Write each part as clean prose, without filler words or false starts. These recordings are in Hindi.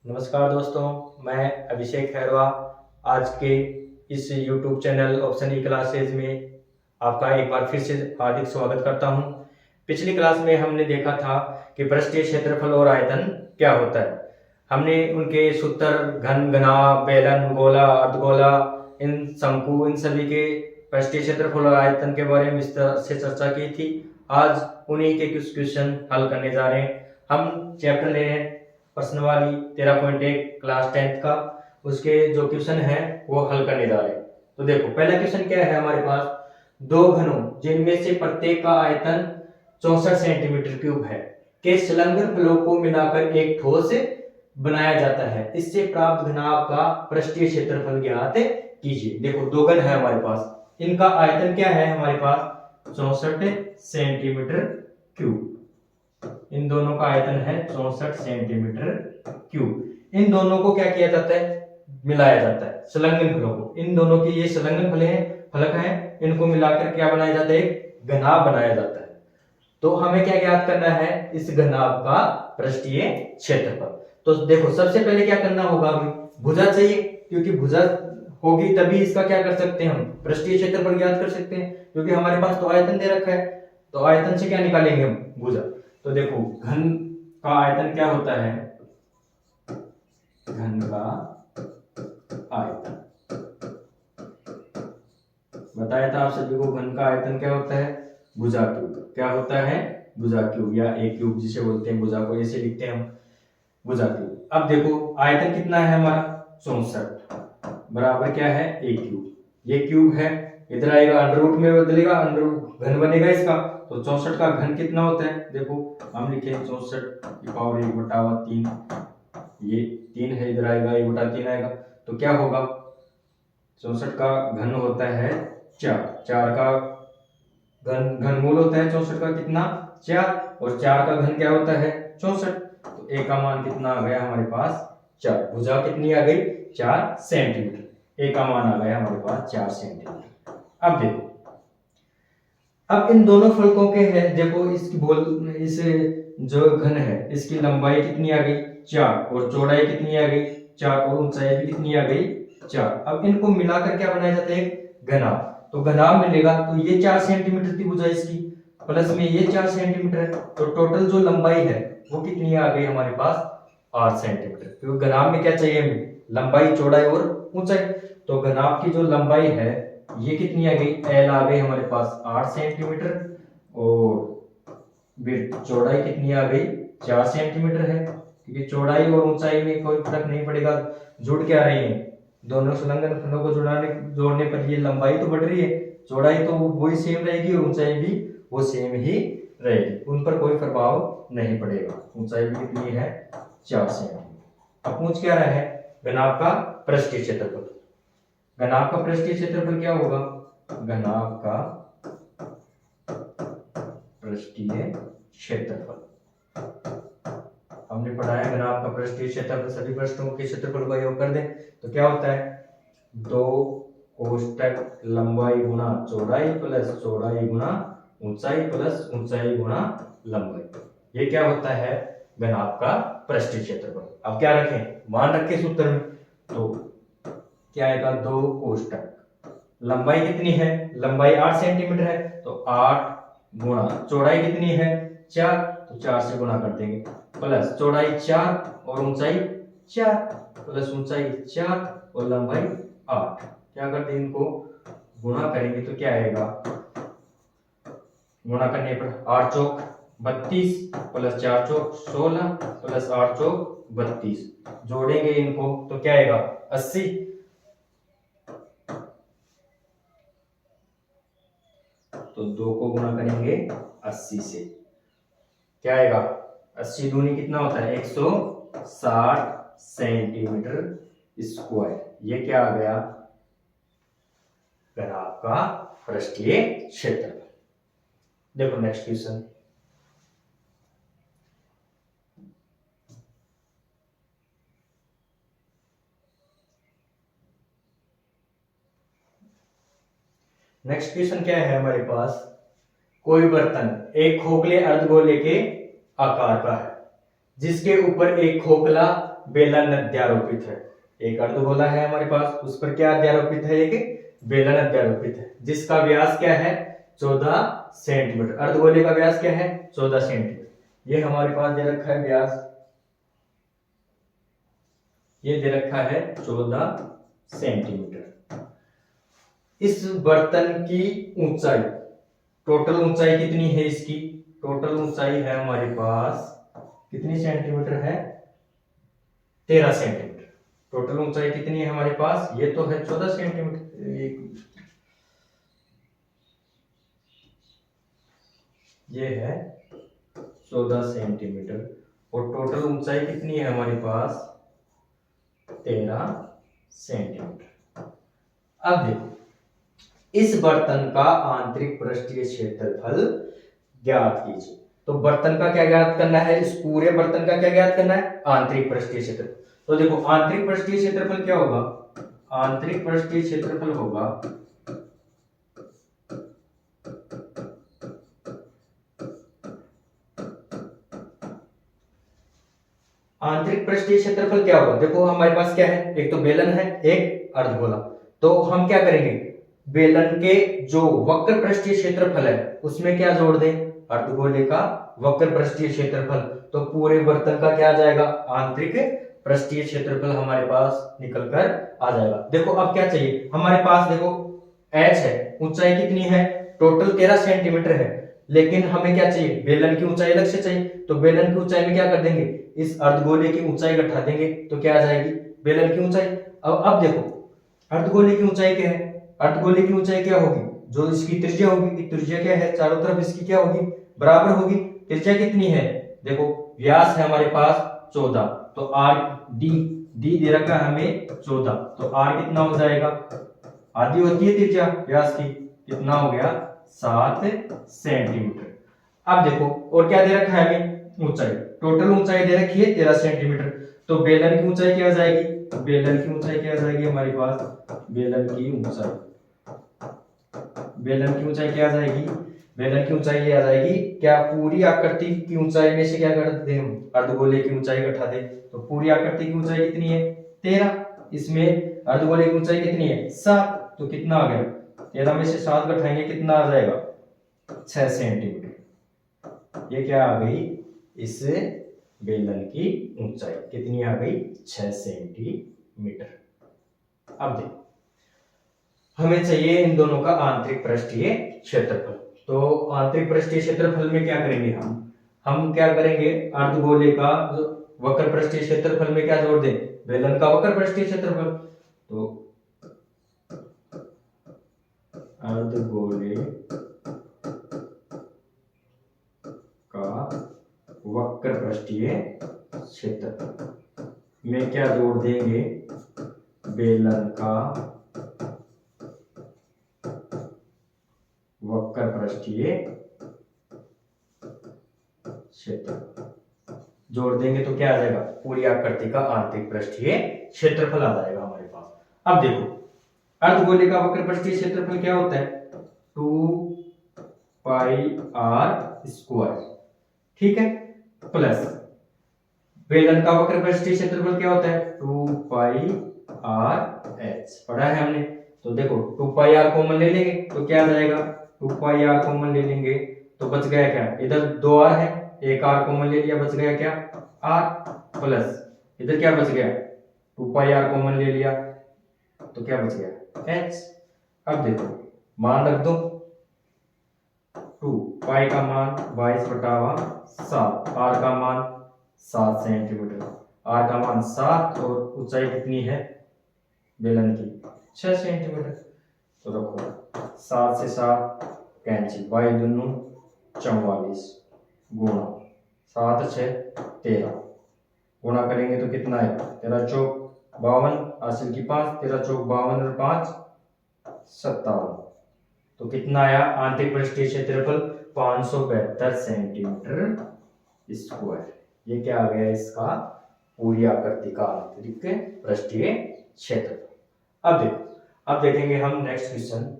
नमस्कार दोस्तों, मैं अभिषेक खैरवा आज के इस YouTube channel option E classes में आपका एक बार फिर से हार्दिक स्वागत करता हूं। पिछली क्लास में हमने देखा था कि पृष्ठीय क्षेत्रफल और आयतन क्या होता है। हमने उनके सूत्र घन, घनाभ, बेलन, गोला, अर्धगोला, इन शंकु, इन सभी के पृष्ठीय क्षेत्रफल और आयतन के बारे में विस्तार से चर्चा की थी। आज उन्हीं के कुछ क्वेश्चन हल करने जा रहे हैं। हम चैप्टर ले रहे हैं प्रश्न वाली 13.1 क्लास 10th का, उसके जो क्वेश्चन है वो हल करने जा रहे हैं। तो देखो, पहला क्वेश्चन क्या है हमारे पास, दो घनों जिनमें से प्रत्येक का आयतन 64 सेंटीमीटर क्यूब है के संलग्न फलकों को मिलाकर एक ठोस बनाया जाता है, इससे प्राप्त घनाभ का पृष्ठीय क्षेत्रफल ज्ञात कीजिए। देखो, दो घन है हमारे पास, इनका आयतन क्या है हमारे पास 64 सेंटीमीटर क्यूब। इन दोनों का आयतन है 64 सेंटीमीटर क्यूब। इन दोनों को क्या किया जाता है, मिलाया जाता है संलग्न फलों को। इन दोनों की ये संलग्न फलक हैं, इनको मिलाकर क्या बनाया जाता है, एक घनाभ बनाया जाता है। तो हमें क्या ज्ञात करना है, इस घनाभ का पृष्ठीय क्षेत्रफल। तो देखो, सबसे पहले क्या करना होगा, हमें भुजा चाहिए, क्योंकि भुजा होगी तभी इसका क्या कर सकते हैं, हम पृष्ठीय क्षेत्रफल ज्ञात कर सकते हैं, क्योंकि हमारे पास तो आयतन दे रखा है। तो आयतन से क्या निकालेंगे हम, भुजा। तो देखो, घन का आयतन क्या होता है, घन का आयतन बताया था आप सभी को। घन का आयतन क्या होता है, भुजा क्यूब। क्या होता है, भुजा क्यूब, या एक क्यूब जिसे बोलते हैं, भुजा को ऐसे लिखते हैं हम, भुजा क्यूब। अब देखो, आयतन कितना है हमारा 64 बराबर क्या है, एक क्यूब। ये क्यूब है, इधर आएगा अंडर रूट में बदलेगा, अंडर रूट घन बनेगा इसका। तो 64 का घन कितना होता है, देखो हम लिखे 64 की पावर 1/3, ये 3 है, इधर आएगा 1/3 आएगा। तो क्या होगा, 64 का घन होता है 4, 4 का घनमूल होता है 64 का कितना, 4, और 4 का घन क्या होता है 64। तो ए का मान कितना आ गया हमारे पास 4। भुजा कितनी आ गई, 4 सेंटीमीटर। ए का मान आ गया हमारे पास 4 सेंटीमीटर। अब देखो, अब इन दोनों फलकों के है, देखो इस जो घन है इसकी लंबाई कितनी आ गई 4, और चौड़ाई कितनी आ गई 4, और ऊंचाई भी कितनी आ गई 4। अब इनको मिलाकर क्या बनाया जाता है, एक घनाभ। तो घनाभ मिलेगा, तो ये 4 सेंटीमीटर थी भुजा इसकी, प्लस में ये 4 सेंटीमीटर है, तो टोटल जो लंबाई है वो कितनी आ गई हमारे पास 8 सेंटीमीटर। क्योंकि घनाभ में क्या चाहिए हमें, लंबाई, चौड़ाई और ऊंचाई। तो घनाभ की जो लंबाई है ये कितनी आ गई, एल आ गई हमारे पास 8 सेंटीमीटर, और चौड़ाई कितनी आ गई 4 सेंटीमीटर है। क्योंकि चौड़ाई और ऊंचाई में कोई फर्क नहीं पड़ेगा, जुड़ क्या रही है, दोनों संलग्न खंडों को जोड़ने पर ये लंबाई तो बढ़ रही है, चौड़ाई तो वही सेम रहेगी और ऊंचाई भी वो सेम ही रहेगी, उन पर कोई प्रभाव नहीं पड़ेगा। ऊंचाई भी कितनी है 4 सेंटीमीटर। अब पूछ क्या रहा है, घनाभ का पृष्ठीय क्षेत्रफल। घनाभ का पृष्ठीय क्षेत्रफल क्या होगा, घनाभ का पृष्ठीय क्षेत्रफल हमने पढ़ा है, घनाभ का पृष्ठीय क्षेत्रफल सभी पृष्ठों के क्षेत्रफल का योग कर दें तो क्या होता है, 2 कोष्टक लंबाई गुणा चौड़ाई प्लस चौड़ाई गुणा ऊंचाई प्लस ऊंचाई गुणा लंबाई। ये क्या होता है, घनाभ का पृष्ठीय क्षेत्रफल। अब क्या रखें, मान रखें सूत्र में, तो क्या आएगा, 2 कोष्टक, लंबाई कितनी है, लंबाई 8 सेंटीमीटर है, तो 8 गुणा चौड़ाई कितनी है 4, तो 4 से गुणा कर देंगे, प्लस चौड़ाई 4 और ऊंचाई 4, प्लस ऊंचाई 4 और लंबाई 8। क्या करते हैं, इनको गुणा करेंगे तो क्या आएगा, गुणा करने पर 8 चौक 32 प्लस 4 चौक 16 प्लस 8 चौक 32, जोड़ेंगे इनको तो क्या आएगा 80। तो 2 को गुणा करेंगे 80 से, क्या आएगा, 80 दूनी कितना होता है 160 सेंटीमीटर स्क्वायर। ये क्या आ गया, घनाभ का पृष्ठीय क्षेत्रफल। देखो नेक्स्ट क्वेश्चन, नेक्स्ट क्वेश्चन क्या है हमारे पास, कोई बर्तन एक खोखले अर्धगोले के आकार का है, जिसके ऊपर एक खोखला बेलन अध्यारोपित है। एक अर्धगोला है हमारे पास, उस पर क्या अध्यारोपित है, एक बेलन अध्यारोपित है, जिसका व्यास क्या है, 14 सेंटीमीटर। अर्धगोले का व्यास क्या है, 14 सेंटीमीटर। ये हमारे पास दे रखा है व्यास, ये दे रखा है 14 सेंटीमीटर। इस बर्तन की ऊंचाई, टोटल ऊंचाई कितनी है इसकी, टोटल ऊंचाई है हमारे पास कितनी सेंटीमीटर है, 13 सेंटीमीटर। टोटल ऊंचाई कितनी है हमारे पास, ये तो है 14 सेंटीमीटर, ये है 14 सेंटीमीटर, और टोटल ऊंचाई कितनी है हमारे पास, 13 सेंटीमीटर। अब देखो, इस बर्तन का आंतरिक पृष्ठीय क्षेत्रफल ज्ञात कीजिए। तो बर्तन का क्या ज्ञात करना है, इस पूरे बर्तन का क्या ज्ञात करना है, आंतरिक पृष्ठीय क्षेत्रफल। तो देखो आंतरिक पृष्ठीय क्षेत्रफल क्या होगा, आंतरिक पृष्ठीय क्षेत्रफल होगा आंतरिक पृष्ठीय क्षेत्रफल क्या होगा, देखो हमारे पास क्या है, एक तो बेलन है, एक अर्धगोला। तो हम क्या करेंगे, बेलन के जो वक्र पृष्ठीय क्षेत्रफल है उसमें क्या जोड़ दें, अर्धगोले का वक्र पृष्ठीय क्षेत्रफल। तो पूरे बर्तन का क्या आ जाएगा, आंतरिक पृष्ठीय क्षेत्रफल हमारे पास निकल कर आ जाएगा। देखो अब क्या चाहिए हमारे पास, देखो h है, ऊंचाई कितनी है, टोटल 13 सेंटीमीटर है, लेकिन हमें क्या चाहिए, बेलन की ऊंचाई अलग से चाहिए। तो बेलन की ऊंचाई में क्या कर देंगे, इस अर्धगोले की ऊंचाई घटा देंगे, तो क्या आ जाएगी, बेलन की ऊंचाई। अब देखो अर्धगोले की ऊंचाई क्या है, अर्धगोले की ऊंचाई क्या होगी, जो इसकी त्रिज्या होगी, त्रिज्या क्या है, चारों तरफ इसकी क्या होगी, बराबर होगी। त्रिज्या कितनी है, देखो व्यास है हमारे पास 14, तो आर डी डी दे रखा है हमें 14, तो आर कितना हो जाएगा, आधी होती है त्रिज्या व्यास की, कितना हो गया 7 सेंटीमीटर। अब देखो और क्या दे रखा है हमें, ऊंचाई, टोटल ऊंचाई दे रखी है 13 सेंटीमीटर। तो बेलन की ऊंचाई क्या आ जाएगी, बेलन की ऊंचाई क्या आ जाएगी हमारे पास, बेलन की ऊंचाई, बेलन की ऊंचाई क्या आ जाएगी, बेलन की ऊंचाई ये आ जाएगी, क्या पूरी आकृति की ऊंचाई में से क्या कर दें हम, अर्धगोले की ऊंचाई घटा दें। तो पूरी आकृति की ऊंचाई कितनी है, 13, इसमें अर्धगोले की ऊंचाई कितनी है, 7, तो कितना आ गया, 13 में से 7 घटाएंगे कितना आ जाएगा, 6 सेंटीमीटर। ये क्या आ गई, इस बेलन की ऊंचाई कितनी आ गई, 6 सेंटीमीटर। अब देखो हमें चाहिए इन दोनों का आंतरिक पृष्ठीय क्षेत्रफल। तो आंतरिक पृष्ठीय क्षेत्रफल में क्या करेंगे हम क्या करेंगे, अर्धगोले का वक्र पृष्ठीय क्षेत्रफल में क्या जोड़ दें, बेलन का वक्र पृष्ठीय क्षेत्रफल। तो अर्धगोले का वक्र पृष्ठीय क्षेत्रफल में क्या जोड़ देंगे, बेलन का वक्र पृष्ठीय क्षेत्रफल जोड़ देंगे तो क्या आ जाएगा, पूरी आकृति का आंतरिक पृष्ठीय क्षेत्रफल आ जाएगा हमारे पास। अब देखो अर्धगोले का वक्र पृष्ठीय क्षेत्रफल क्या होता है, 2 पाई आर स्क्वायर, ठीक है, प्लस बेलन का वक्र पृष्ठीय क्षेत्रफल क्या होता है, 2 पाई आर एच, पढ़ा है हमने। तो देखो 2 पाई आर कॉमन ले लेंगे तो क्या आ जाएगा, 2 पाई आर कॉमन ले लेंगे तो बच गया क्या, इधर 2 आर है, एक आर कॉमन ले लिया, बच गया क्या, आर, प्लस इधर क्या बच गया, 2 पाई आर कॉमन ले लिया तो क्या बच गया, एच। अब देखो मान रख दो, 2 पाई का मान 22/7, आर का मान 7 सेंटीमीटर, आर का मान 7 और ऊंचाई कितनी है बेलन की, 6 सेंटीमीटर। तो रखो 7 से 7 कैंची, बाई दूनी 44 गुणा 7 6 13, गुणा करेंगे तो कितना है, 13 चौक 52, हासिल की 5, 13 चौक 52 और 5 57, तो कितना आया आंतरिक पृष्ठीय क्षेत्रफल 572 सेंटीमीटर स्क्वायर। ये क्या आ गया इसका पूरी आकृति का आंतरिक पृष्ठीय क्षेत्रफल। अब देखेंगे हम नेक्स्ट क्वेश्चन।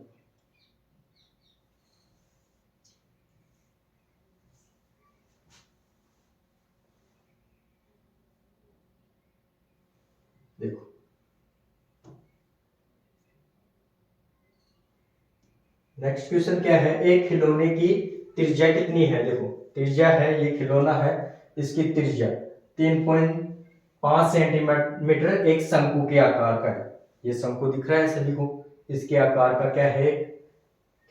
देखो नेक्स्ट क्वेश्चन क्या है, एक खिलौने की त्रिज्या कितनी है। देखो त्रिज्या है, ये खिलौना है, इसकी त्रिज्या 3.5 सेंटीमीटर एक शंकु के आकार का है। ये शंकु दिख रहा है सभी को, इसके आकार का क्या है,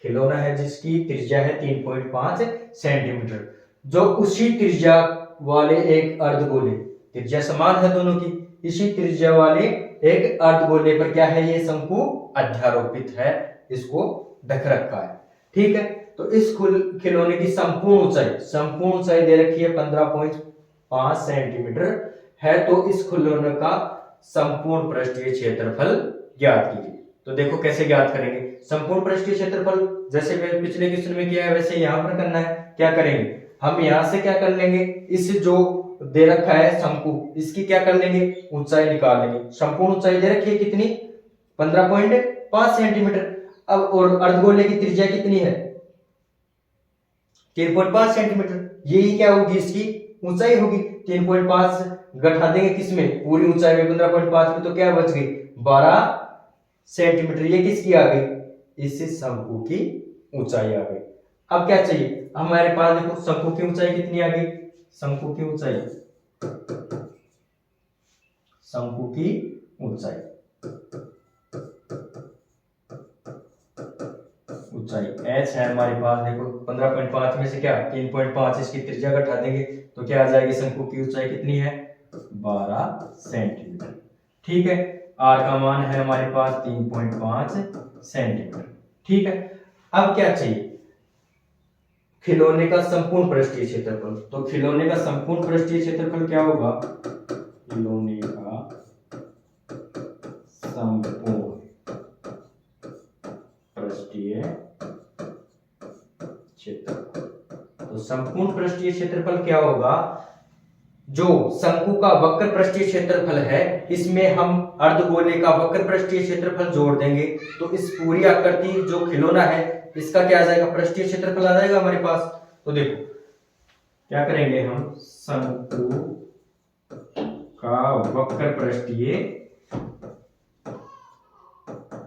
खिलौना है जिसकी त्रिज्या है 3.5 सेंटीमीटर। जो उसी त्रिज्या वाले एक अर्धगोले, त्रिज्या समान है दोनों की, इसी त्रिज्या वाले एक अर्धगोले पर क्या है, ये शंकु अध्यारोपित है, इसको ढक रखा है। ठीक है, तो इस खिलौने की संपूर्ण ऊंचाई दे रखी है 15.5 सेंटीमीटर है। तो इस खिलौने का संपूर्ण पृष्ठीय क्षेत्रफल ज्ञात कीजिए। तो देखो कैसे ज्ञात करेंगे संपूर्ण पृष्ठीय क्षेत्रफल, जैसे पिछले क्वेश्चन में किया है वैसे यहाँ पर करना है। क्या करेंगे, हम यहाँ से क्या कर लेंगे, इस जो दे रखा है शंकु, इसकी क्या कर लेंगे, ऊंचाई निकाल लेंगे। संपूर्ण ऊंचाई दे रखी है कितनी, 15.5 सेंटीमीटर। अब और अर्धगोले की त्रिज्या कितनी है, 3.5 सेंटीमीटर। यही क्या होगी, इसकी ऊंचाई होगी। 3.5 घटा देंगे किसमें, पूरी ऊंचाई में 15.5 में, तो क्या बच गई 12 सेंटीमीटर। ये किसकी आ गई, इस शंकु की ऊंचाई आ गई। अब क्या चाहिए हमारे पास, देखो शंकु की ऊंचाई कितनी आ गई, शंकु की ऊंचाई h है हमारे पास। देखो 15.5 में से क्या 3.5 इसकी त्रिज्या घटा देंगे तो क्या आ जाएगी, शंकु की ऊंचाई कितनी है 12 सेंटीमीटर। ठीक है, r का मान है हमारे पास 3.5 सेंटीमीटर। ठीक है, अब क्या चाहिए, खिलौने का संपूर्ण पृष्ठीय क्षेत्रफल। तो खिलौने का संपूर्ण पृष्ठीय क्षेत्रफल क्या होगा, खिलौने का संपूर्ण पृष्ठीय क्षेत्रफल। तो संपूर्ण पृष्ठीय क्षेत्रफल क्या होगा, जो शंकु का वक्र पृष्ठीय क्षेत्रफल है, इसमें हम अर्धगोले का वक्र पृष्ठीय क्षेत्रफल जोड़ देंगे, तो इस पूरी आकृति जो खिलौना है इसका क्या आ जाएगा, पृष्ठीय क्षेत्रफल आ जाएगा हमारे पास। तो देखो क्या करेंगे हम, शंकु का वक्र पृष्ठीय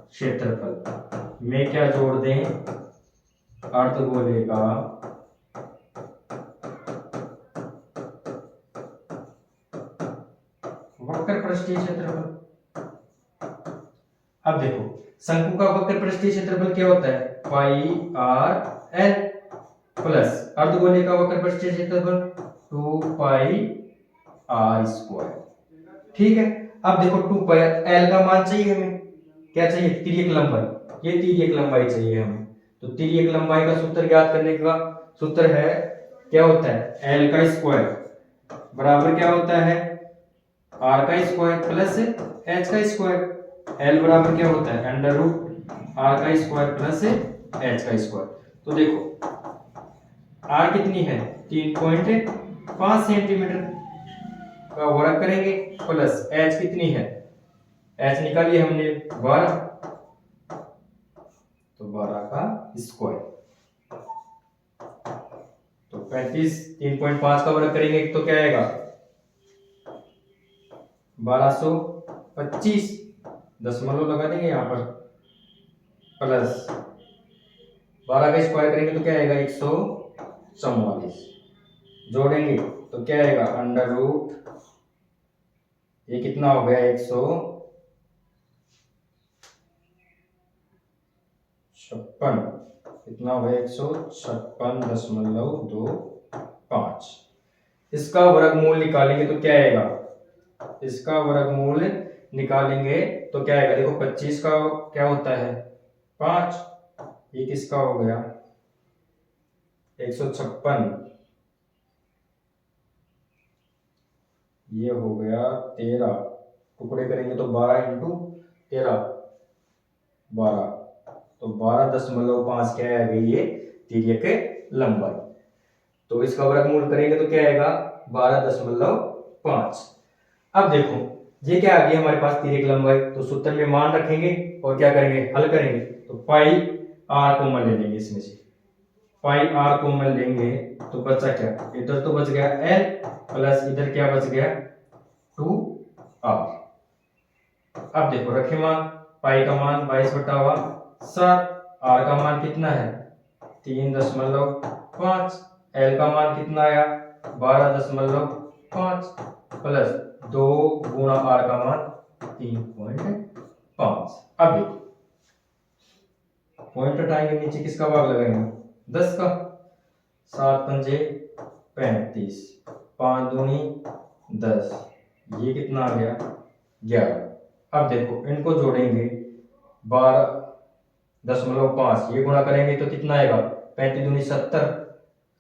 क्षेत्रफल में क्या जोड़ दें, अर्धगोले का वक्र पृष्ठीय क्षेत्रफल। अब देखो शंकु का वक्र पृष्ठीय क्षेत्रफल क्या होता है, पाई आर एल, प्लस अर्धगोले का वक्र पृष्ठीय क्षेत्रफल 2 पाई आर स्क्वायर। ठीक है, अब देखो 2 पाई एल का मान चाहिए हमें, क्या चाहिए, तिर्यक लंबाई। ये तिर्यक लंबाई चाहिए हमें। तो तिर्यक लंबाई का सूत्र ज्ञात करने का सूत्र है, क्या होता है, एल का स्क्वायर बराबर क्या होता है, आर का स्क्वायर प्लस एच का स्क्वायर। एल बराबर क्या होता है, अंडर रूट आर का स्क्वायर प्लस एच का स्क्वायर। तो देखो आर कितनी है 3.5 सेंटीमीटर का वर्ग करेंगे, प्लस एच कितनी है, एच निकालिए हमने 12, तो 12 का स्क्वायर। तो 35, 3.5 का वर्ग करेंगे तो क्या आएगा 1225, दशमलव लगा देंगे यहाँ पर, प्लस 12 का स्क्वायर करेंगे तो क्या आएगा 144, जोड़ेंगे तो क्या आएगा अंडर रूट, ये कितना हो गया 156, कितना हो गया 156.25। इसका वर्गमूल निकालेंगे तो क्या आएगा, इसका वर्गमूल निकालेंगे तो क्या आएगा, देखो 25 का क्या होता है 5, ये किसका हो गया 156, ये हो गया 13, टुकड़े करेंगे तो 12 इंटू 13 12, तो 12.5 क्या आ गई ये तिर्यक लंबाई। तो इसका वर्गमूल करेंगे तो क्या आएगा 12.5। अब देखो ये क्या आ गई हमारे पास तिर्यक लंबाई, तो सूत्र में मान रखेंगे और क्या करेंगे हल करेंगे, तो पाई आर कॉमन ले लेंगे, इसमें से पाई आर कॉमन लेंगे तो बचा क्या, इधर तो बच गया एल, प्लस इधर क्या बच गया 2 आर। अब देखो रखे मान, पाई का मान 22/7, आर का मान कितना है 3.5, एल का मान कितना आया 12.5 प्लस 2 गुणा आर का मान 3.5। अब देखो पॉइंट हटाएंगे, नीचे किसका भाग लगाएंगे 10 का, 7 पंजे 35, 5 दूनी 10, ये कितना आ गया 11। अब देखो इनको जोड़ेंगे 12.5, ये गुणा करेंगे तो कितना आएगा 35 दूनी 70,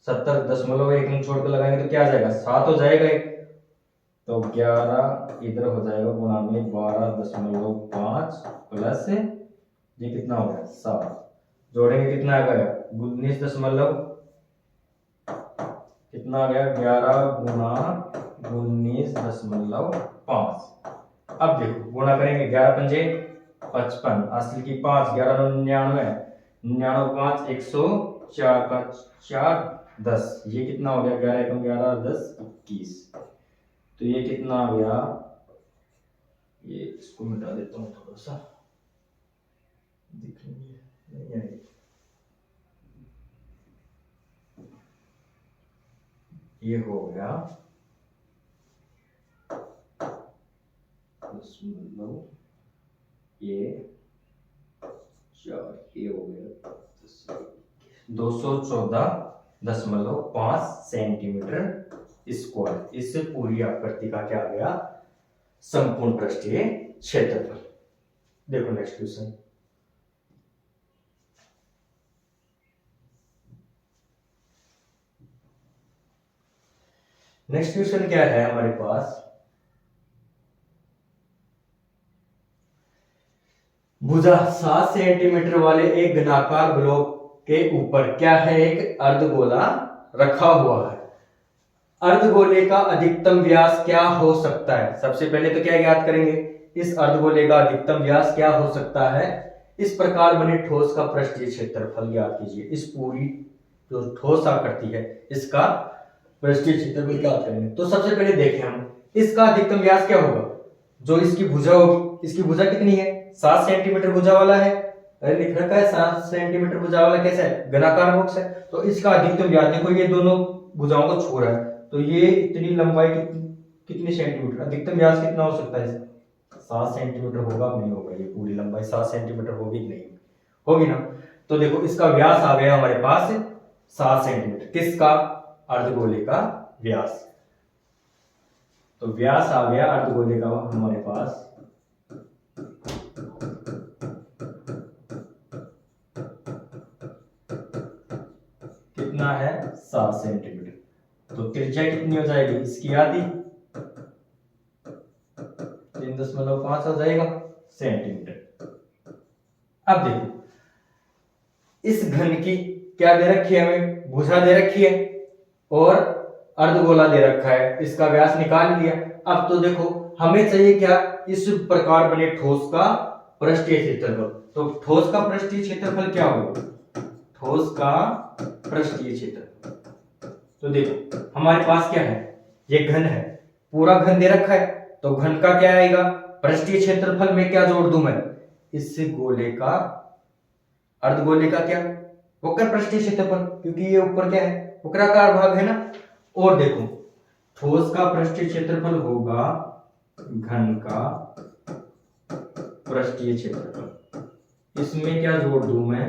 70.1 में छोड़ कर लगाएंगे तो क्या आ जाएगा 7 हो जाएगा, तो 11 इधर हो जाएगा गुणा में 12.5 प्लस ये कितना हो गया 7, जोड़ेंगे कितना आ गया 19 दशमलव कितना आ गया 11 गुणा 19.5। अब देखो गुणा करेंगे 11 पंजे 55, असली की 5, 11 99, 99 5 104 का 4 10, ये कितना हो गया 11 एकम 11 10 21, तो ये कितना आ गया, ये इसको मिटा देता हूँ थोड़ा सा दिखेंगे नहीं आएगी, ये हो गया ये 4, ये हो गया 214.5 सेंटीमीटर स्क्वायर। इससे पूरी आकृति का क्या आ गया संपूर्ण पृष्ठीय क्षेत्रफल। देखो नेक्स्ट क्वेश्चन, नेक्स्ट क्वेश्चन क्या है हमारे पास, भुजा 7 सेंटीमीटर वाले एक घनाकार ब्लॉक के ऊपर क्या है एक अर्धगोला रखा हुआ है। अर्धगोले का अधिकतम व्यास क्या हो सकता है। सबसे पहले तो क्या ज्ञात करेंगे, इस अर्धगोले का अधिकतम व्यास क्या हो सकता है। इस प्रकार बने ठोस का पृष्ठीय क्षेत्रफल ज्ञात कीजिए। इस पूरी जो ठोस आकृति है इसका पृष्ठीय क्षेत्रफल ज्ञात करेंगे। तो सबसे पहले देखें हम इसका अधिकतम व्यास क्या होगा, जो इसकी भुजा होगी, इसकी भुजा कितनी है 7 सेंटीमीटर भुजा वाला है, लिख रखा है 7 सेंटीमीटर भुजा वाला कैसा है घनाकार बॉक्स है। तो इसका अधिकतम व्यास देखो, ये दोनों भुजाओं को छू रहा है, तो ये इतनी लंबाई कितनी सेंटीमीटर, अधिकतम व्यास कितना हो सकता है 7 सेंटीमीटर होगा, नहीं होगा, ये पूरी लंबाई 7 सेंटीमीटर होगी कि नहीं होगी ना। तो देखो इसका व्यास आ गया हमारे पास 7 सेंटीमीटर, किसका अर्धगोले का व्यास। तो व्यास आ गया अर्धगोले का हमारे पास कितना है 7 सेंटीमीटर। तो त्रिज्या कितनी हो जाएगी इसकी आधी 3.5 हो जाएगा सेंटीमीटर। अब देखो इस घन की क्या दे रखी है, हमें भुजा दे रखी है और अर्धगोला दे रखा है, इसका व्यास निकाल लिया। अब तो देखो हमें चाहिए क्या, इस प्रकार बने ठोस का पृष्ठीय क्षेत्रफल। तो ठोस का पृष्ठीय क्षेत्रफल क्या होगा, ठोस का पृष्ठीय क्षेत्रफल। तो देखो हमारे पास क्या है, ये घन है, पूरा घन दे रखा है, तो घन का क्या आएगा पृष्ठीय क्षेत्रफल में क्या जोड़ दूं मैं, इस गोले का अर्धगोले का क्या वक्र पृष्ठीय क्षेत्रफल, क्योंकि ये ऊपर क्या है वक्राकार भाग है ना। और देखो ठोस का पृष्ठीय क्षेत्रफल होगा घन का पृष्ठीय क्षेत्रफल, इसमें क्या जोड़ दूं मैं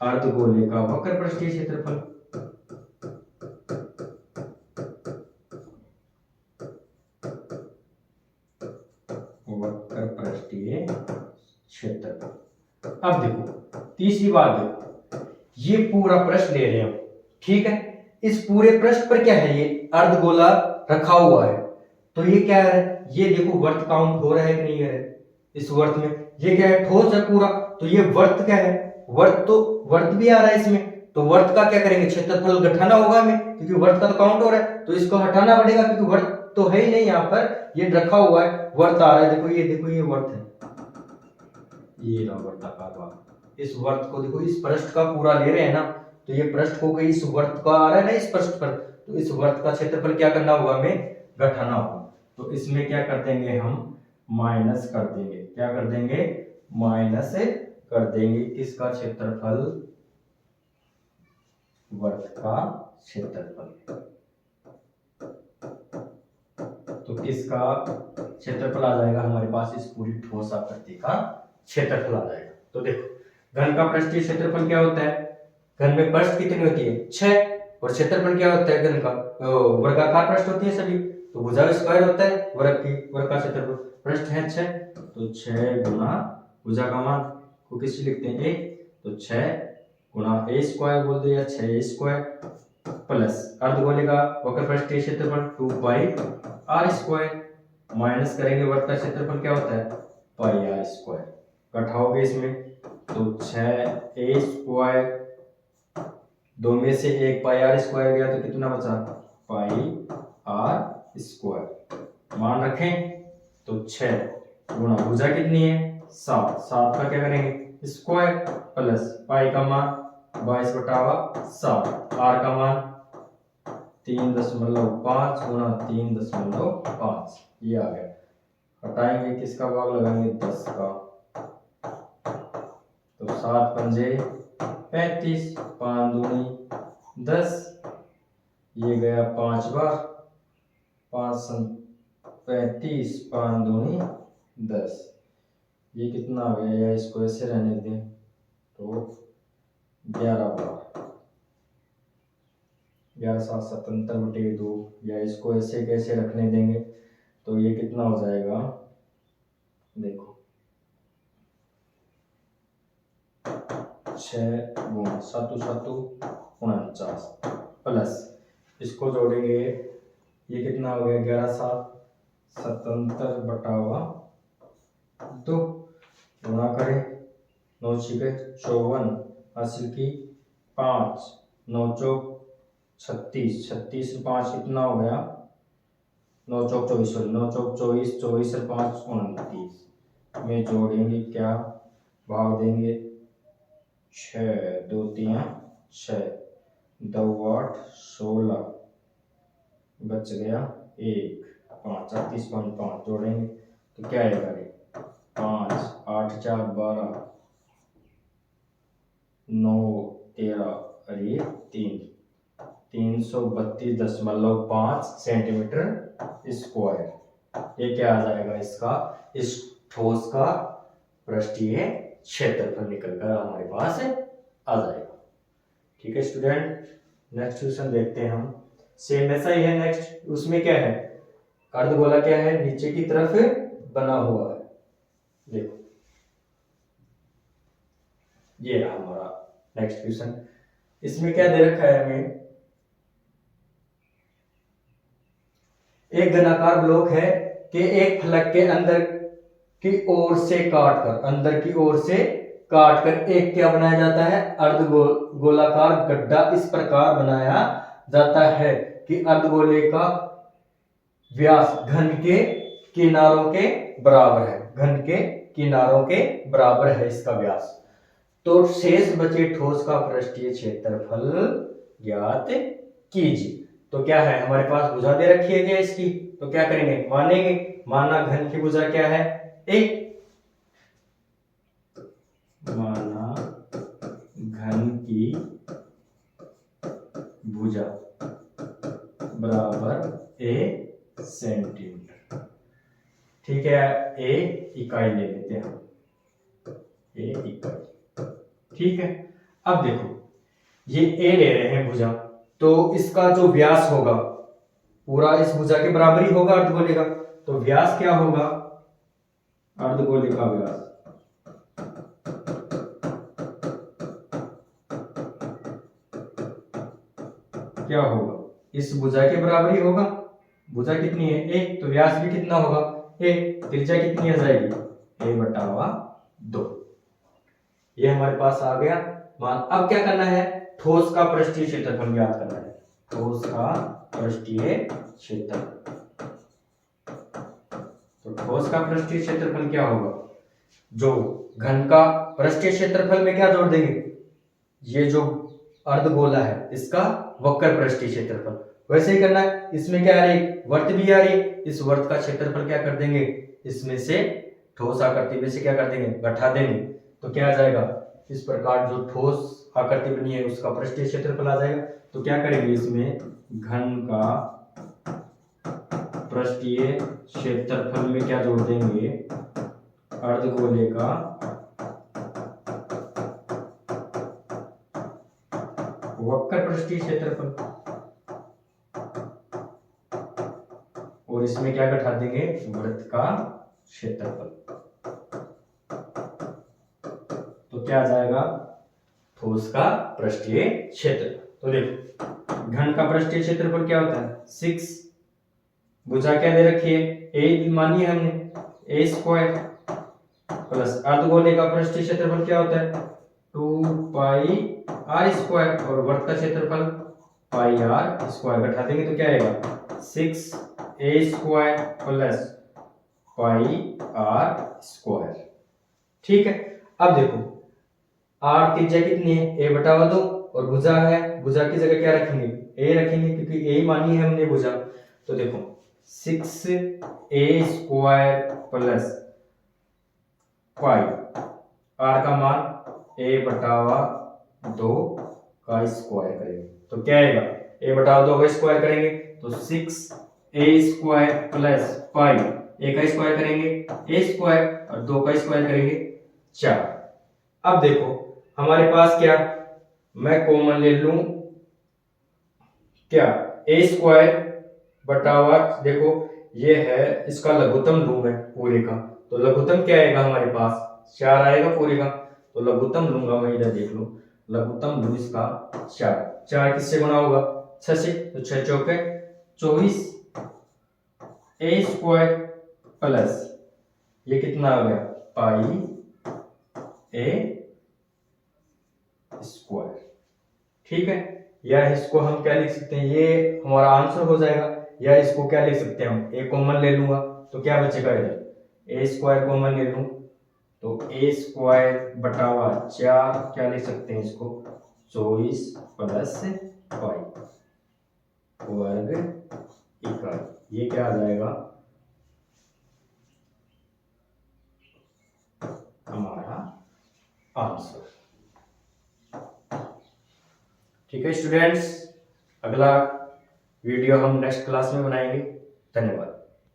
अर्धगोले का वक्र पृष्ठीय क्षेत्रफल। वक्र पृष्ठीय क्षेत्रफल। अब देखो तीसरी बात, देखो ये पूरा पृष्ठ ले रहे हैं, ठीक है, इस पूरे पृष्ठ पर क्या है, ये अर्धगोला रखा हुआ है, तो ये क्या है, ये देखो वर्त काउंट हो रहा है कि नहीं है इस वर्त में, ये क्या है ठोस है पूरा, तो ये वर्त क्या है, वर्त, तो वर्त भी आ रहा है इसमें, तो वर्त का क्या करेंगे क्षेत्रफल घटाना होगा हमें, क्योंकि वर्त का तो काउंट हो रहा है, तो इसको हटाना पड़ेगा, क्योंकि वर्त तो है ही नहीं यहाँ पर, ये रखा हुआ है, वर्त आ रहा है, देखो ये वर्त है, ये रहा वर्ताकार भाग। इस वर्त को देखो, इस पृष्ठ का पूरा ले रहे हैं ना, तो ये पृष्ठ को कहीं इस वर्त का आ रहा है ना इस पृष्ठ पर, तो इस वर्त का क्षेत्रफल क्या करना होगा हमें घटाना होगा। तो इसमें क्या कर देंगे हम माइनस कर देंगे। क्या कर देंगे? माइनस कर देंगे किसका क्षेत्रफल? वर्त का क्षेत्रफल। तो किसका क्षेत्रफल आ जाएगा हमारे पास? इस पूरी ठोस आकृति का क्षेत्रफल आ जाएगा। तो देखो घन का पृष्ठीय क्षेत्रफल क्या होता है? घन में पृष्ठ कितनी होती है? 6। और क्षेत्रफल क्या होता है घन का? वर्गाकार पृष्ठ होती है सभी, तो भुजा स्क्वायर होता है वर्ग का क्षेत्रफल। पृष्ठ है 6, तो 6 गुना भुजा का मान को किससे लिखते हैं? a, तो 6 गुना a स्क्वायर बोल दिया, 6a स्क्वायर प्लस अर्धगोले का वक्र पृष्ठीय क्षेत्रफल 2 पाई r स्क्वायर माइनस करेंगे वर्ग का क्षेत्रफल क्या होता है? पाई r स्क्वायर। घटाओगे इसमें तो 6a स्क्वायर, 2 में से 1 पाई r स्क्वायर गया तो कितना बचा? पाई r स्क्वायर। मान रखें तो 6 गुना भुजा कितनी है? 7, 7 का क्या करेंगे? स्क्वायर प्लस पाई का मान 22/7, r का मान 3.5 गुना 3.5, ये आ गया। हटाएंगे किसका भाग लगाएंगे? 10 का, तो 7 पंजे 35, 5 दूनी 10, ये गया 5 बार, 5 35, 5 दूनी 10, ये कितना आ गया? या इसको ऐसे रहने दें तो 11 बार, 11 7 77/2, या इसको ऐसे कैसे रखने देंगे तो ये कितना हो जाएगा? देखो 6 गुना 7 7 49 प्लस इसको जोड़ेंगे, ये कितना हो गया? 11 7 77/2 गुणा करें 9 छिके 54, हासिल की 5, 9 चौक 36, 36 और 5 कितना हो गया? 9 चौक 24, 9 चौक 24, 24 और 5 29 में जोड़ेंगे क्या? भाग देंगे 6, 2 3 6, 2 8 16, बच गया 1, 5 38.5 जोड़ेंगे तो क्या आएगा? 5 8 4 12 9 13 और ये 332.5 सेंटीमीटर स्क्वायर। ये क्या आ जाएगा इसका? इस ठोस का पृष्ठीय क्षेत्रफल निकलकर हमारे पास आ जाएगा। ठीक है स्टूडेंट, नेक्स्ट क्वेश्चन देखते हैं हम। सेम ऐसा ही है। नेक्स्ट उसमें क्या है? अर्धगोला क्या है? नीचे की तरफ बना हुआ है। देखो ये रहा हमारा नेक्स्ट क्वेश्चन। इसमें क्या दे रखा है हमें? एक घनाकार ब्लॉक है कि एक फलक के अंदर की ओर से काटकर एक क्या बनाया जाता है? अर्धगोलाकार गड्ढा इस प्रकार बनाया जाता है कि अर्धगोले का व्यास घन के किनारों के बराबर है। घन के किनारों के बराबर है इसका व्यास। तो शेष बचे ठोस का पृष्ठीय क्षेत्रफल ज्ञात कीजिए। तो क्या है हमारे पास? भुजा दे रखी है क्या इसकी? तो क्या करेंगे? मानेंगे। माना घन की भुजा क्या है? एक। माना घन की भुजा बराबर a सेंटीमीटर। ठीक है, a इकाई ले लेते हैं हम, a इकाई। ठीक है, अब देखो ये a ले रहे हैं भुजा, तो इसका जो व्यास होगा पूरा इस भुजा के बराबर ही होगा अर्धगोले का। तो व्यास क्या होगा? अर्धगोले का व्यास क्या होगा? इस भुजा के बराबर ही होगा। भुजा कितनी है? एक, तो व्यास भी कितना होगा? एक। त्रिज्या कितनी आ जाएगी? a/2। ये हमारे पास आ गया मान। अब क्या करना है? ठोस का पृष्ठीय क्षेत्रफल ज्ञात करना है। ठोस का पृष्ठीय क्षेत्रफल। तो ठोस का पृष्ठीय क्षेत्रफल क्या होगा? जो घन का पृष्ठीय क्षेत्रफल में क्या जोड़ देंगे? ये जो अर्धगोला है इसका वक्र पृष्ठीय क्षेत्रफल। वैसे ही करना है। इसमें क्या आ रही? वर्त भी आ रही। इस वर्त का क्षेत्रफल क्या कर देंगे? इसमें से ठोस आकृति में से क्या कर देंगे, घटा देंगे, तो क्या आ जाएगा, इस प्रकार जो ठोस आकृति बनी है उसका पृष्ठीय क्षेत्रफल आ जाएगा। तो क्या करेंगे, इसमें घन का पृष्ठीय क्षेत्रफल में क्या जोड़ देंगे, अर्धगोले का वक्र पृष्ठीय क्षेत्रफल, और इसमें क्या घटा देंगे, वृत्त का क्षेत्रफल। तो क्या आ जाएगा, ठोस का पृष्ठीय क्षेत्र। तो देखो घन का पृष्ठीय क्षेत्रफल क्या होता है 6, भुजा क्या दे रखी है, ए मानी है हमने, ए स्क्वायर, प्लस अर्धगोले का पृष्ठीय क्षेत्रफल क्या होता है 2 पाई आर स्क्वायर, और वृत्त का क्षेत्रफल पाई आर स्क्वायर। घटा देंगे तो क्या आएगा 6 A square plus pi r square. ठीक है, अब देखो आर त्रिज्या कितनी है, ए बटा 2, और भुजा है, भुजा की जगह क्या रखेंगे, ए रखेंगे, क्योंकि ए मानी है हमने भुजा। तो देखो 6 A square plus pi, are का मान ए बटा 2 का स्क्वायर करेंगे, तो क्या आएगा, ए बटा 2 का स्क्वायर करेंगे तो 6 ए स्क्वायर प्लस पाई, ए का स्क्वायर करेंगे ए स्क्वायर, और 2 का स्क्वायर करेंगे 4। अब देखो हमारे पास क्या, मैं कॉमन ले लूं क्या, ए स्क्वायर बटा हुआ, देखो ये है इसका लघुत्तम लूं मैं पूरे का, तो लघुत्तम क्या आएगा हमारे पास 4 आएगा पूरे का, तो लघुत्तम लूंगा मैं, इधर देख लो, लघुत्तम लूं इसका 4, 4 किससे गुणा होगा 6 से, तो 6 चौके 24 ए स्क्वायर प्लस ये कितना आ गया पाई ए स्क्वायर। ठीक है, या इसको हम क्या लिख सकते हैं, ये हमारा आंसर हो जाएगा, या इसको क्या लिख सकते हैं हम, ए कॉमन ले लूंगा तो क्या बचेगा, इधर ए स्क्वायर कॉमन ले लूं तो ए स्क्वायर बटा 4, क्या लिख सकते हैं इसको 24 प्लस पाई वर्ग इकाई, ये क्या आ जाएगा हमारा आंसर। ठीक है स्टूडेंट्स, अगला वीडियो हम नेक्स्ट क्लास में बनाएंगे। धन्यवाद।